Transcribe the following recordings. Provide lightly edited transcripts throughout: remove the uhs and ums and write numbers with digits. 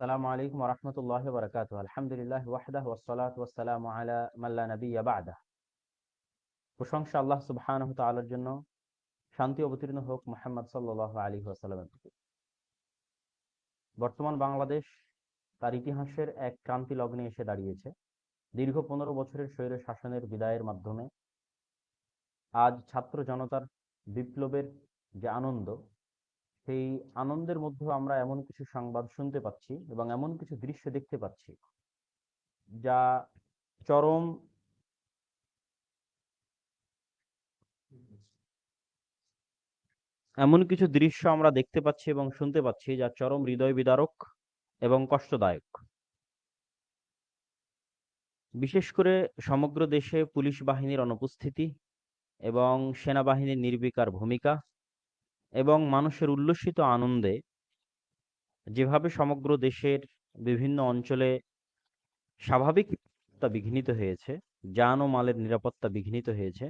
আসসালামু আলাইকুম ওয়া রাহমাতুল্লাহি ওয়া বারাকাতুহু। আলহামদুলিল্লাহি ওয়াহদাহু ওয়াসসালাতু ওয়াসসালামু আলা মান লা নাবিয়্যা বা'দাহ। প্রশংসা আল্লাহ সুবহানাহু ওয়া তাআলার জন্য, শান্তি অবতীর্ণ হোক মুহাম্মদ সাল্লাল্লাহু আলাইহি ওয়াসাল্লামের প্রতি। বর্তমান বাংলাদেশ তার ইতিহাসের এক ক্রান্তি লগ্নে এসে দাঁড়িয়েছে। দীর্ঘ ১৫ বছরের স্বৈর শাসনের বিদায়ের মাধ্যমে আজ ছাত্র জনতার বিপ্লবের যে আনন্দ, সেই আনন্দের মধ্যেও আমরা এমন কিছু সংবাদ শুনতে পাচ্ছি এবং এমন কিছু দৃশ্য দেখতে পাচ্ছি যা চরম এমন কিছু দৃশ্য আমরা দেখতে পাচ্ছি এবং শুনতে পাচ্ছি যা চরম হৃদয় বিদারক এবং কষ্টদায়ক। বিশেষ করে সমগ্র দেশে পুলিশ বাহিনীর অনুপস্থিতি এবং সেনাবাহিনীর নির্বিকার ভূমিকা এবং মানুষের উল্লসিত আনন্দে যেভাবে সমগ্র দেশের বিভিন্ন অঞ্চলে স্বাভাবিকতা বিঘ্নিত হয়েছে, যান ও মালের নিরাপত্তা বিঘ্নিত হয়েছে,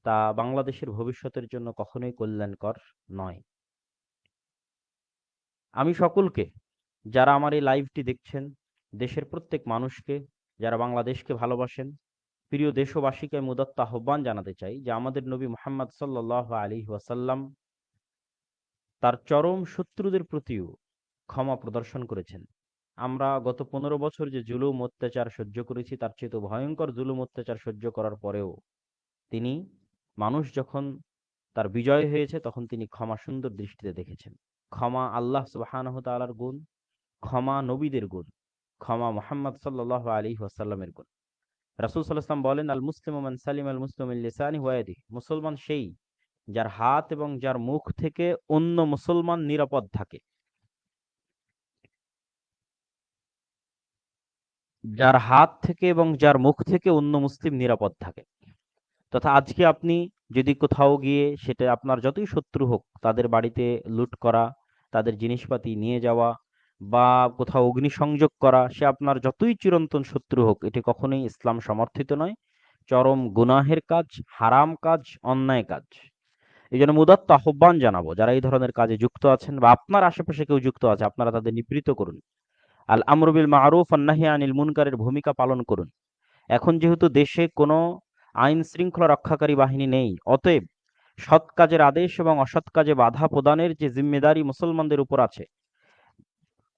তা বাংলাদেশের ভবিষ্যতের জন্য কখনোই কল্যাণকর নয়। আমি সকলকে, যারা আমার এই লাইভটি দেখছেন, দেশের প্রত্যেক মানুষকে, যারা বাংলাদেশকে ভালোবাসেন, প্রিয় দেশবাসীকে আমি উদাত্ত আহ্বান জানাতে চাই যে আমাদের নবী মুহাম্মদ সাল্লাল্লাহু আলাইহি ওয়াসাল্লাম তার চরম শত্রুদের প্রতিও ক্ষমা প্রদর্শন করেছেন। আমরা গত ১৫ বছর যে জুলুম অত্যাচার সহ্য করেছি, তার চেয়ে তো ভয়ঙ্কর জুলুম অত্যাচার সহ্য করার পরেও তিনি, মানুষ যখন তার বিজয় হয়েছে, তখন তিনি ক্ষমা সুন্দর দৃষ্টিতে দেখেছেন। ক্ষমা আল্লাহ সুবহানাহু ওয়া তাআলার গুণ, ক্ষমা নবীদের গুণ, ক্ষমা মুহাম্মদ সাল্লাল্লাহু আলাইহি ওয়াসাল্লামের গুণ। রাসূল সাল্লাল্লাহু আলাইহি ওয়াসাল্লাম বলেন, আল মুসলিমু মান সালিমা আল মুসলিমু মিন লিসানিহি ওয়া ইয়াদিহি। মুসলমান সেই যার হাত এবং যার মুখ থেকে অন্য মুসলমান নিরাপদ থাকে। যার হাত থেকে এবং যার মুখ থেকে অন্য মুসলিম নিরাপদ থাকে। তথা আজকে আপনি যদি কোথাও গিয়ে, সেটা আপনার যতই শত্রু হোক, তাদের বাড়িতে লুট করা, তাদের জিনিসপাতি নিয়ে যাওয়া বা কোথাও অগ্নিসংযোগ করা, সে আপনার যতই চিরন্তন শত্রু হোক, এটি কখনোই ইসলাম সমর্থিত নয়। চরম গুনাহের কাজ, হারাম কাজ, অন্যায় কাজ। এই জন্য উদাত্ত আহ্বান জানাবো, যারা এই ধরনের কাজে যুক্ত আছেন বা আপনার আশেপাশে কেউ যুক্ত আছে, আপনারা তাদের নিবৃত্ত করুন। আল আমরু বিল মারুফ ওয়ান নাহি আনিল মুনকারের ভূমিকা পালন করুন। এখন যেহেতু দেশে কোনো আইন শৃঙ্খলা রক্ষাকারী বাহিনী নেই, অতএব সৎ কাজের আদেশ এবং অসৎ কাজে বাধা প্রদানের যে জিম্মেদারি মুসলমানদের উপর আছে,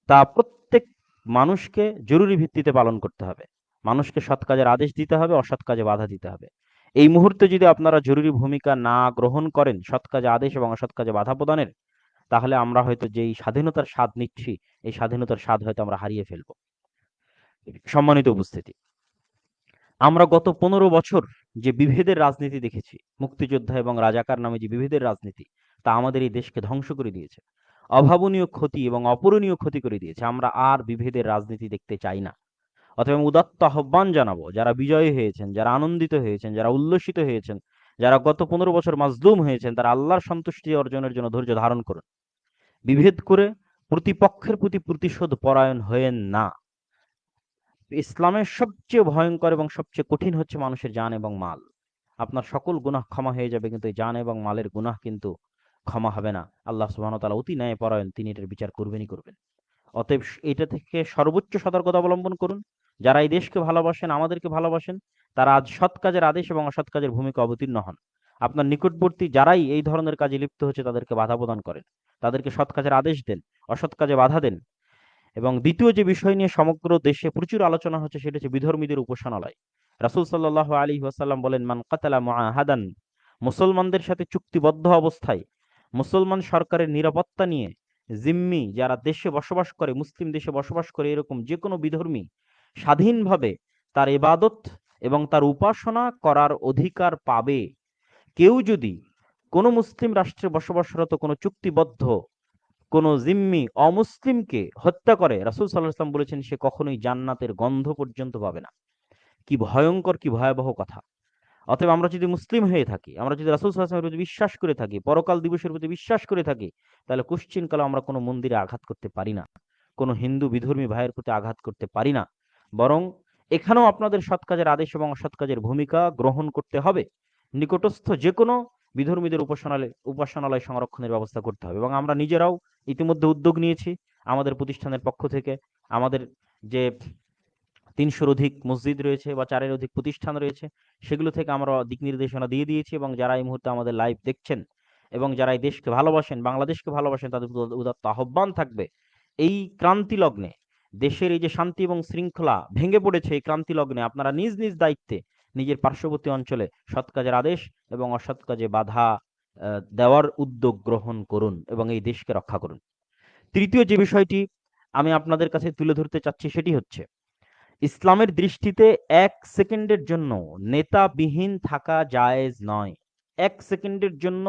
তা প্রত্যেক মানুষকে জরুরি ভিত্তিতে পালন করতে হবে। মানুষকে সৎ কাজের আদেশ দিতে হবে, অসৎ কাজে বাধা দিতে হবে। এই মুহূর্তে যদি আপনারা জরুরি ভূমিকা না গ্রহণ করেন সৎ কাজে আদেশ এবং অসৎ কাজে বাধা প্রদানের, তাহলে আমরা হয়তো যেই স্বাধীনতার স্বাদ নিচ্ছি, এই স্বাধীনতার স্বাদ হয়তো আমরা হারিয়ে ফেলবো। সম্মানিত উপস্থিতি, আমরা গত ১৫ বছর যে বিভেদের রাজনীতি দেখেছি, মুক্তিযোদ্ধা এবং রাজাকার নামে যে বিভেদের রাজনীতি, তা আমাদের এই দেশকে ধ্বংস করে দিয়েছে। অভাবনীয় ক্ষতি এবং অপূরণীয় ক্ষতি করে দিয়েছে। আমরা আর বিভেদের রাজনীতি দেখতে চাই না। অতএব উদাত্ত আহ্বান জানাবো, যারা বিজয়ী হয়েছেন, যারা আনন্দিত হয়েছেন, যারা উল্লসিত হয়েছেন, যারা গত ১৫ বছর মাজলুম হয়েছেন, তারা আল্লাহর সন্তুষ্টি অর্জনের জন্য ধৈর্য ধারণ করুন। বিভেদ করে প্রতিপক্ষের প্রতি প্রতিশোধ পরায়ণ হয়েন না। ইসলামের সবচেয়ে ভয়ঙ্কর এবং সবচেয়ে কঠিন হচ্ছে মানুষের জান এবং মাল। আপনার সকল গুনাহ ক্ষমা হয়ে যাবে, কিন্তু এই জান এবং মালের গুনাহ কিন্তু ক্ষমা হবে না। আল্লাহ সুবহানাহু ওয়া তাআলা অতি ন্যায়পরায়ণ, তিনি এটার বিচার করবেনই করবেন। অতএব এটা থেকে সর্বোচ্চ সতর্কতা অবলম্বন করুন। যারা এই দেশকে ভালোবাসেন, আমাদেরকে ভালোবাসেন, তারা আজ সৎ কাজের আদেশ এবং অসৎ কাজের ভূমিকা অবতীর্ণ হন। আপনার নিকটবর্তী যারাই এই ধরনের কাজে লিপ্ত হচ্ছে, তাদেরকে বাধা প্রদান করেন, তাদেরকে সৎ কাজের আদেশ দেন, অসৎ কাজে বাধা দেন। এবং দ্বিতীয় যে বিষয় নিয়ে সমগ্র দেশে প্রচুর আলোচনা হচ্ছে, সেটা হচ্ছে বিধর্মীদের উপাসনালয়। রাসূল সাল্লাল্লাহু আলাইহি ওয়াসাল্লাম বলেন, মান কাতালা মুআহাদান, মুসলমানদের সাথে চুক্তিবদ্ধ অবস্থায়, মুসলমান সরকারের নিরাপত্তা নিয়ে জিম্মি যারা দেশে বসবাস করে, মুসলিম দেশে বসবাস করে, এরকম যে কোনো বিধর্মী স্বাধীনভাবে তার ইবাদত এবং তার উপাসনা করার অধিকার পাবে। কেউ যদি কোনো মুসলিম রাষ্ট্রে বসবাসরত কোনো চুক্তিবদ্ধ কোন জিম্মি অমুসলিমকে হত্যা করে, রাসূল সাল্লাল্লাহু আলাইহি ওয়াসাল্লাম বলেছেন, সে কখনোই জান্নাতের গন্ধ পর্যন্ত পাবে না। কি ভয়ঙ্কর, কি ভয়াবহ কথা! অতএব আমরা যদি মুসলিম হয়ে থাকি, আমরা যদি রাসূল সাল্লাল্লাহু আলাইহি ওয়াসাল্লামের প্রতি বিশ্বাস করে থাকি, পরকাল দিবসের প্রতি বিশ্বাস করে থাকি, তাহলে কোশ্চিন কালে আমরা কোনো মন্দিরে আঘাত করতে পারি না, কোনো হিন্দু বিধর্মী ভাইয়ের প্রতি আঘাত করতে পারি না। বরং এখানেও আপনাদের সৎ কাজের আদেশ এবং অসৎ কাজের ভূমিকা গ্রহণ করতে হবে। নিকটস্থ যে কোনো বিধর্মীদের উপাসনালয় সংরক্ষণের ব্যবস্থা করতে হবে। এবং আমরা নিজেরাও ইতিমধ্যে উদ্যোগ নিয়েছি। আমাদের প্রতিষ্ঠানের পক্ষ থেকে আমাদের যে ৩০০-র অধিক মসজিদ রয়েছে বা ৪-এর অধিক প্রতিষ্ঠান রয়েছে, সেগুলো থেকে আমরা দিক নির্দেশনা দিয়ে দিয়েছি, এবং যারা এই মুহূর্তে আমাদের লাইভ দেখছেন এবং যারা এই দেশকে ভালোবাসেন, বাংলাদেশকে ভালোবাসেন, তাদের উদাত্ত আহ্বান থাকবে এই ক্রান্তি লগ্নে, দেশের এই যে শান্তি এবং শৃঙ্খলা ভেঙে পড়েছে, এই ক্রান্তি লগ্নে আপনারা নিজ নিজ দায়িত্বে নিজের পার্শ্ববর্তী অঞ্চলে সৎ কাজের আদেশ এবং অসৎ কাজে বাধা দেওয়ার উদ্যোগ গ্রহণ করুন এবং এই দেশকে রক্ষা করুন। তৃতীয় যে বিষয়টি আমি আপনাদের কাছে তুলে ধরতে চাচ্ছি সেটি হচ্ছে, ইসলামের দৃষ্টিতে ১ সেকেন্ডের জন্য নেতাবিহীন থাকা জায়েজ নয়। ১ সেকেন্ডের জন্য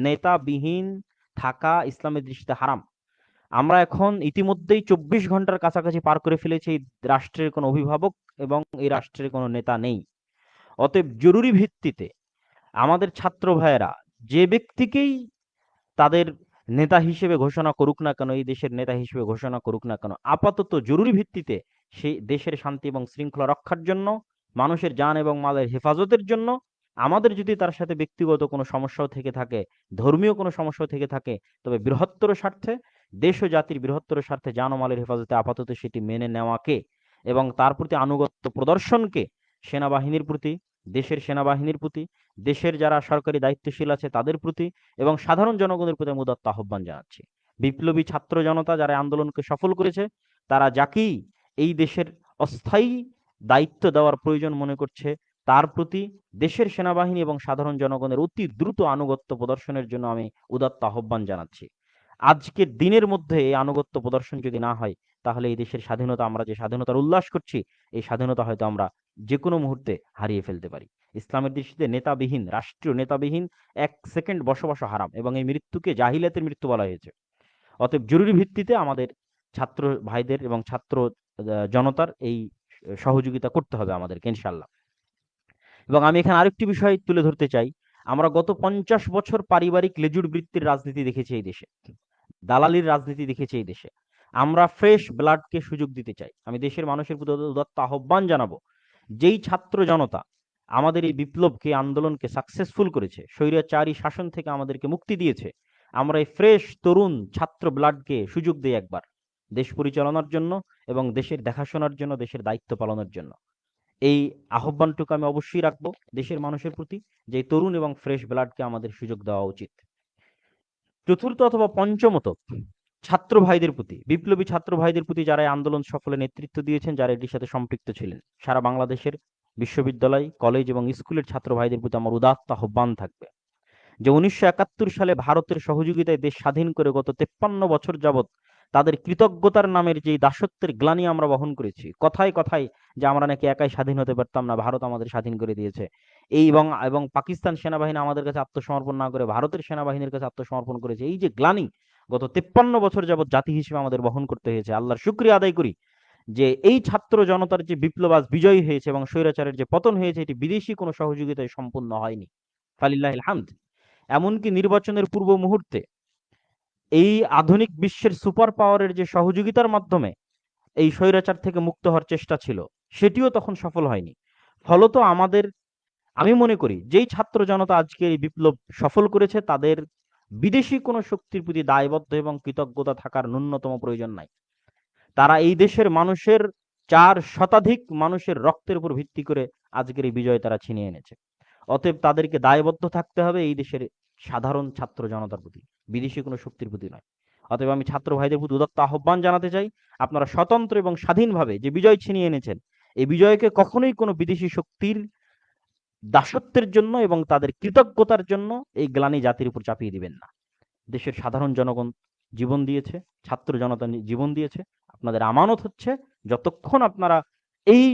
নেতাবিহীন থাকা ইসলামের দৃষ্টিতে হারাম। আমরা এখন ইতিমধ্যেই ২৪ ঘন্টার কাছাকাছি পার করে ফেলেছি, এই রাষ্ট্রের কোনো অভিভাবক এবং এই রাষ্ট্রের কোনো নেতা নেই। অতএব জরুরি ভিত্তিতে আমাদের ছাত্র ভাইয়েরা যে ব্যক্তিকেই তাদের নেতা হিসেবে ঘোষণা করুক না কেন, এই দেশের নেতা হিসেবে ঘোষণা করুক না কেন, আপাতত জরুরি ভিত্তিতে সেই দেশের শান্তি এবং শৃঙ্খলা রক্ষার জন্য, মানুষের জান এবং মালের হেফাজতের জন্য, আমাদের যদি তার সাথে ব্যক্তিগত কোনো সমস্যাও থেকে থাকে, ধর্মীয় কোনো সমস্যাও থেকে থাকে, তবে বৃহত্তর স্বার্থে, দেশ ও জাতির বৃহত্তর স্বার্থে জান ও মালের হেফাজতে আপাতত সেটি মেনে নেওয়াকে এবং তার প্রতি আনুগত্য প্রদর্শনকে সেনাবাহিনীর প্রতি, দেশের সেনাবাহিনীর প্রতি, দেশের যারা সরকারি দায়িত্বশীল আছে তাদের প্রতি এবং সাধারণ জনগণের প্রতি আমি উদাত্ত আহ্বান জানাচ্ছি। বিপ্লবী ছাত্র জনতা যারা আন্দোলনকে সফল করেছে, তারা যাকেই এই দেশের অস্থায়ী দায়িত্ব দেওয়ার প্রয়োজন মনে করছে, তার প্রতি দেশের সেনাবাহিনী এবং সাধারণ জনগণের অতি দ্রুত আনুগত্য প্রদর্শনের জন্য আমি উদাত্ত আহ্বান জানাচ্ছি। আজকের দিনের মধ্যে এই আনুগত্য প্রদর্শন যদি না হয়, তাহলে এই দেশের স্বাধীনতা, আমরা যে স্বাধীনতার উল্লাস করছি, এই স্বাধীনতা হয়তো আমরা যে কোনো মুহূর্তে হারিয়ে ফেলতে পারি। ইসলামের দৃষ্টিতে নেতাবিহীন, রাষ্ট্রীয় নেতাবিহীন ১ সেকেন্ড বসবাস হারাম এবং এই মৃত্যুকে জাহিলিয়াতের মৃত্যু বলা হয়েছে। অতএব জরুরি ভিত্তিতে আমাদের ছাত্র ভাইদের এবং ছাত্র জনতার এই সহযোগিতা করতে হবে আমাদেরকে ইনশাআল্লাহ। এবং আমি এখানে আরেকটি বিষয় তুলে ধরতে চাই, আমরা গত ৫০ বছর পারিবারিক লেজুড় বৃত্তির রাজনীতি দেখেছি এই দেশে, দালালির রাজনীতি দেখেছি এই দেশে। আমরা ফ্রেশ ব্লাডকে সুযোগ দিতে চাই। আমি দেশের মানুষের প্রতি উদাত্ত আহ্বান জানাবো, যেই ছাত্র জনতা আমাদের এই বিপ্লবকে, আন্দোলনকে সাকসেসফুল করেছে, স্বৈরাচারী শাসন থেকে আমাদেরকে মুক্তি দিয়েছে, আমরা এই ফ্রেশ তরুণ ছাত্র ব্লাডকে সুযোগ দিই একবার দেশ পরিচালনার জন্য এবং দেশের দেখাশোনার জন্য, দেশের দায়িত্ব পালনের জন্য। এই আহ্বানটুকু আমি অবশ্যই রাখবো দেশের মানুষের প্রতি, যে তরুণ এবং ফ্রেশ ব্লাডকে আমাদের সুযোগ দেওয়া উচিত। চতুর্থ অথবা পঞ্চমত, ছাত্র ভাইদের প্রতি, বিপ্লবী ছাত্র ভাইদের প্রতি যারা এই আন্দোলন সফলে নেতৃত্ব দিয়েছেন, যারা এটির সাথে সম্পৃক্ত ছিলেন, সারা বাংলাদেশের বিশ্ববিদ্যালয়, কলেজ এবং স্কুলের ছাত্র ভাইদের প্রতি আমার উদাত্ত আহ্বান থাকবে যে ১৯৭১ সালে ভারতের সহযোগিতায় দেশ স্বাধীন করে গত ৫৩ বছর যাবৎ তাদের কৃতজ্ঞতার নামের যে দাসত্বের গ্লানি আমরা বহন করেছি, কথায় কথায় যে আমরা নাকি একাই স্বাধীন হতে পারতাম না, ভারত আমাদের স্বাধীন করে দিয়েছে, এই এবং পাকিস্তান সেনাবাহিনী আমাদের কাছে আত্মসমর্পণ না করে ভারতের সেনাবাহিনীর কাছে আত্মসমর্পণ করেছে, এই যে গ্লানি গত ৫৩ বছর যাবৎ জাতি হিসেবে আমাদের বহন করতে হয়েছে, আল্লাহর শুকরিয়া আদায় করি যে এই ছাত্র জনতার যে বিপ্লব আজ বিজয়ী হয়েছে এবং স্বৈরাচারের যে পতন হয়েছে, এটি বিদেশি কোনো সহযোগিতায় সম্পূর্ণ হয়নি। ফালিল্লাহিল হামদ। এমনকি নির্বাচনের পূর্ব মুহূর্তে এই আধুনিক বিশ্বের সুপার পাওয়ারের যে সহযোগিতার মাধ্যমে এই স্বৈরাচার থেকে মুক্ত হওয়ার চেষ্টা ছিল, সেটিও তখন সফল হয়নি। ফলত আমি মনে করি যেই ছাত্র জনতা আজকে এই বিপ্লব সফল করেছে, তাদের বিদেশি কোনো শক্তির প্রতি দায়বদ্ধ এবং কৃতজ্ঞতা থাকার ন্যূনতম প্রয়োজন নাই। তারা এই দেশের মানুষের ৪ শতাধিক মানুষের রক্তের উপর ভিত্তি করে আজকের এই বিজয় তারা ছিনিয়ে এনেছে। অতএব তাদেরকে দায়বদ্ধ থাকতে হবে এই দেশের সাধারণ ছাত্র জনতার প্রতি, বিদেশি কোনো শক্তির প্রতি নয়। অতএব আমি ছাত্র ভাইদের প্রতি উদাত্ত আহ্বান জানাতে চাই, আপনারা স্বতন্ত্র এবং স্বাধীনভাবে যে বিজয় ছিনিয়ে এনেছেন, এই বিজয়কে কখনোই কোনো বিদেশি শক্তির দাসত্বের জন্য এবং তাদের কৃতজ্ঞতার জন্য এই গ্লানি জাতির উপর চাপিয়ে দিবেন না। দেশের সাধারণ জনগণ জীবন দিয়েছে, ছাত্র জনতা জীবন দিয়েছে, আপনাদের আমানত হচ্ছে যতক্ষণ আপনারা এই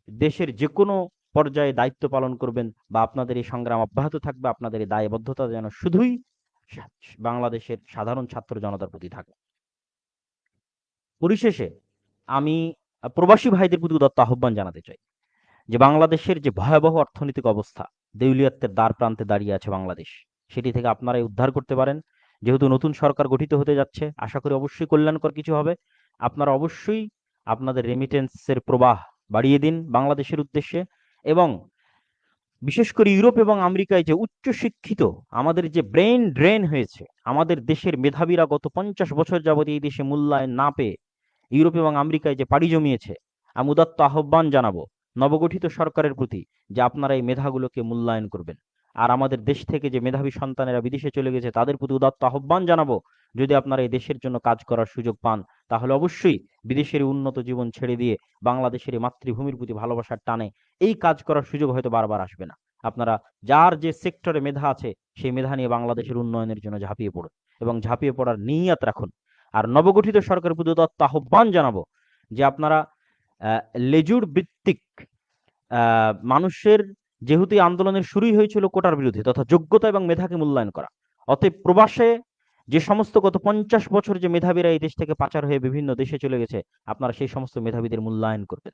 দেশের যে কোনো পর্যায়ে দায়িত্ব পালন করবেন বা আপনাদের এই সংগ্রাম অব্যাহত থাকবে, আপনাদের এই দায়বদ্ধতা যেন শুধুই বাংলাদেশের সাধারণ ছাত্র জনতার প্রতি থাকে। পরিশেষে আমি প্রবাসী ভাইদের প্রতি উদাত্ত আহ্বান জানাতে চাই যে বাংলাদেশের যে ভয়াবহ অর্থনৈতিক অবস্থা, দেউলিয়াত্বের দ্বার প্রান্তে দাঁড়িয়ে আছে বাংলাদেশ, সেটি থেকে আপনারাই উদ্ধার করতে পারেন। যেহেতু নতুন সরকার গঠিত হতে যাচ্ছে, আশা করি অবশ্যই কল্যাণকর কিছু হবে। আপনারা অবশ্যই আপনাদের রেমিটেন্সের প্রবাহ বাড়িয়ে দিন বাংলাদেশের উদ্দেশ্যে এবং বিশেষ করে ইউরোপ এবং আমেরিকায় যে উচ্চ শিক্ষিত আমাদের যে ব্রেন ড্রেন হয়েছে, আমাদের দেশের মেধাবীরা গত 50 বছর যাবত এই দেশে মূল্যায়ন না পেয়ে ইউরোপ এবং আমেরিকায় যে পাড়ি জমিয়েছে, আমি উদাত্ত আহ্বান জানাবো নবগঠিত সরকারের প্রতি যে আপনারা এই মেধাগুলোকে মূল্যায়ন করবেন। আর আমাদের দেশ থেকে যে মেধাবী সন্তানেরা বিদেশে চলে গেছে তাদের প্রতি উদাত্ত আহ্বান জানাবো, যদি আপনারা এই দেশের জন্য কাজ করার সুযোগ পান তাহলে অবশ্যই বিদেশের উন্নত জীবন ছেড়ে দিয়ে বাংলাদেশের এই মাতৃভূমির প্রতি ভালোবাসার টানে এই কাজ করার সুযোগ হয়তো বারবার আসবে না। আপনারা যার যে সেক্টরে মেধা আছে সেই মেধা নিয়ে বাংলাদেশের উন্নয়নের জন্য ঝাঁপিয়ে পড়ুন এবং ঝাঁপিয়ে পড়ার নিয়ত রাখুন। আর নবগঠিত সরকারের প্রতি উদাত্ত আহ্বান জানাবো যে আপনারা লেজুর ভিত্তিক মানুষের, যেহেতু এই আন্দোলনের শুরুই হয়েছিল কোটার বিরুদ্ধে তথা যোগ্যতা এবং মেধাকে মূল্যায়ন করা, অতএব প্রবাসে যে সমস্ত গত 50 বছর যে মেধাবীরা এই দেশ থেকে পাচার হয়ে বিভিন্ন দেশে চলে গেছে, আপনারা সেই সমস্ত মেধাবীদের মূল্যায়ন করবেন।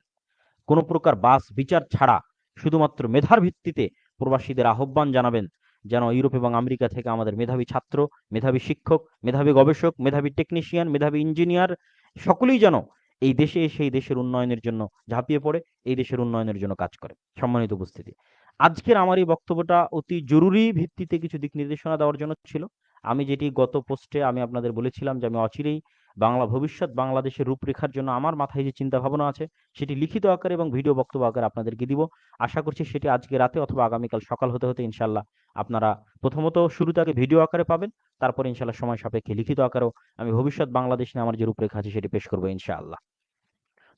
কোনো প্রকার বাস বিচার ছাড়া শুধুমাত্র মেধার ভিত্তিতে প্রবাসীদের আহ্বান জানাবেন যেন ইউরোপ এবং আমেরিকা থেকে আমাদের মেধাবী ছাত্র, মেধাবী শিক্ষক, মেধাবী গবেষক, মেধাবী টেকনিশিয়ান, মেধাবী ইঞ্জিনিয়ার সকলেই যেন এই দেশে এসে এই দেশের উন্নয়নের জন্য ঝাঁপিয়ে পড়ে এই দেশের উন্নয়নের জন্য কাজ করে। সম্মানিত উপস্থিতি, আজকের আমার এই বক্তব্যটা অতি জরুরি ভিত্তিতে কিছু দিক নির্দেশনা দেওয়ার জন্য ছিল। আমি যেটি গত পোস্টে আমি আপনাদের বলেছিলাম যে আমি অচিরেই বাংলা ভবিষ্যৎ বাংলাদেশের রূপরেখার জন্য আমার মাথায় যে চিন্তা ভাবনা আছে সেটি লিখিত আকারে এবং ভিডিও বক্তব্য আকারে আপনাদেরকে দিব। আশা করছি সেটি আজকে রাতে অথবা আগামীকাল সকাল হতে হতে ইনশাল্লাহ আপনারা প্রথমত শুরুতে আগে ভিডিও আকারে পাবেন, তারপরে ইনশাল্লাহ সময় সাপেক্ষে লিখিত আকারেও আমি ভবিষ্যৎ বাংলাদেশ নিয়ে আমার যে রূপরেখা আছে সেটি পেশ করবো ইনশাআল্লাহ।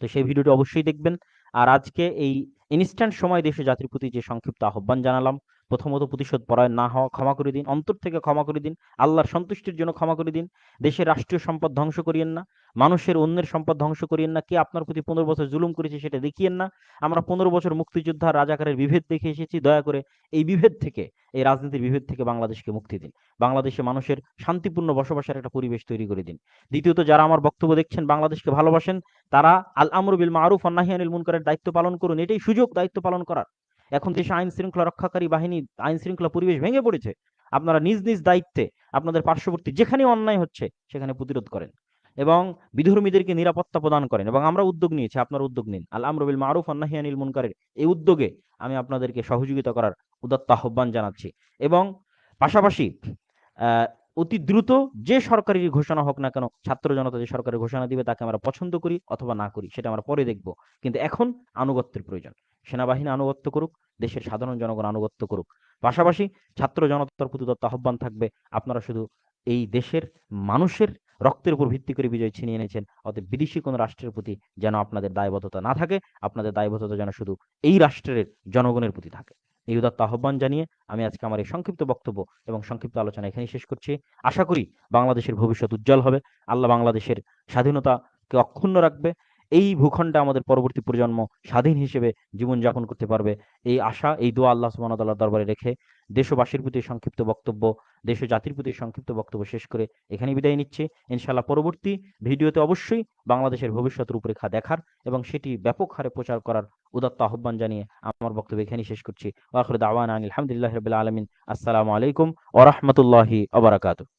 তো সেই ভিডিওটি অবশ্যই দেখবেন। আর আজকে এই ইনস্ট্যান্ট সময় দেশে জাতির প্রতি যে সংক্ষিপ্ত আহ্বান জানালাম, প্রথমত প্রতিশোধ পরায়ণ না হওয়া, ক্ষমা করে দিন, অন্তর থেকে ক্ষমা করে দিন, আল্লাহর সন্তুষ্টির জন্য ক্ষমা করে দিন। দেশের রাষ্ট্রীয় সম্পদ ধ্বংস করিয়েন না, মানুষের অন্যের সম্পদ ধ্বংস করিয়েন না। কে আপনার প্রতি 15 বছর জুলুম করেছে সেটা দেখিয়েন না। আমরা 15 বছর মুক্তিযোদ্ধা রাজাকারের বিভেদ দেখে এসেছি, দয়া করে এই বিভেদ থেকে, এই রাজনীতির বিভেদ থেকে বাংলাদেশকে মুক্তি দিন। বাংলাদেশে মানুষের শান্তিপূর্ণ বসবাসের একটা পরিবেশ তৈরি করে দিন। দ্বিতীয়ত, যারা আমার বক্তব্য দেখছেন বাংলাদেশকে ভালোবাসেন, তারা আল আমরু বিল মারুফ ওয়ান নাহি আনিল মুনকারের দায়িত্ব পালন করুন। এটাই সুযোগ দায়িত্ব পালন করার। এখন দেশে আইন শৃঙ্খলা রক্ষাকারী বাহিনী, আইন শৃঙ্খলা পরিবেশ ভেঙে পড়েছে। আপনারা নিজ নিজ দায়িত্বে আপনাদের পার্শ্ববর্তী যেখানে অন্যায় হচ্ছে সেখানে প্রতিরোধ করেন এবং বিধর্মীদেরকে নিরাপত্তা প্রদান করেন। এবং আমরা উদ্যোগ নিয়েছি, আপনারা উদ্যোগ নিন। আল আমরু বিল মারুফ ওয়ান নাহি আনিল মুনকারের এই উদ্যোগে আমি আপনাদেরকে সহযোগিতা করার উদাত্ত আহ্বান জানাচ্ছি। এবং পাশাপাশি অতি দ্রুত যে সরকারি ঘোষণা হোক না কেন, ছাত্র জনতা যে সরকারের ঘোষণা দিবে তাকে আমরা পছন্দ করি অথবা না করি সেটা আমরা পরে দেখব, কিন্তু এখন আনুগত্যের প্রয়োজন। সেনাবাহিনী আনুগত্য করুক, দেশের সাধারণ জনগণ আনুগত্য করুক। পাশাপাশি ছাত্র জনতার প্রতি দত্ত আহ্বান থাকবে, আপনারা শুধু এই দেশের মানুষের রক্তের উপর ভিত্তি করে বিজয় ছিনিয়ে এনেছেন, অতএব বিদেশি কোনো রাষ্ট্রের প্রতি যেন আপনাদের দায়বদ্ধতা না থাকে, আপনাদের দায়বদ্ধতা যেন শুধু এই রাষ্ট্রের জনগণের প্রতি থাকে। এই উদাত্ত আহ্বান জানিয়ে আমি আজকে আমার এই সংক্ষিপ্ত বক্তব্য এবং সংক্ষিপ্ত আলোচনা এখানেই শেষ করছি। আশা করি বাংলাদেশের ভবিষ্যৎ উজ্জ্বল হবে, আল্লাহ বাংলাদেশের স্বাধীনতাকে অক্ষুণ্ণ রাখবে, এই ভূখণ্ডে আমাদের পরবর্তী প্রজন্ম স্বাধীন হিসেবে জীবনযাপন করতে পারবে। এই আশা, এই দোয়া আল্লাহ সুবহানাহু ওয়া তাআলার দরবারে রেখে দেশবাসীর প্রতি সংক্ষিপ্ত বক্তব্য, দেশ ও জাতির প্রতি সংক্ষিপ্ত বক্তব্য শেষ করে এখানেই বিদায় নিচ্ছি। ইনশাআল্লাহ পরবর্তী ভিডিওতে অবশ্যই বাংলাদেশের ভবিষ্যৎ রূপরেখা দেখার এবং সেটি ব্যাপক হারে প্রচার করার উদাত্ত আহ্বান জানিয়ে আমার বক্তব্য এখানেই শেষ করছি। ওয়া আখিরু দাওয়ানা আনিল হামদুলিল্লাহি রাব্বিল আলামিন। আসসালামু আলাইকুম ওয়া রাহমাতুল্লাহি ওয়া বারাকাতুহু।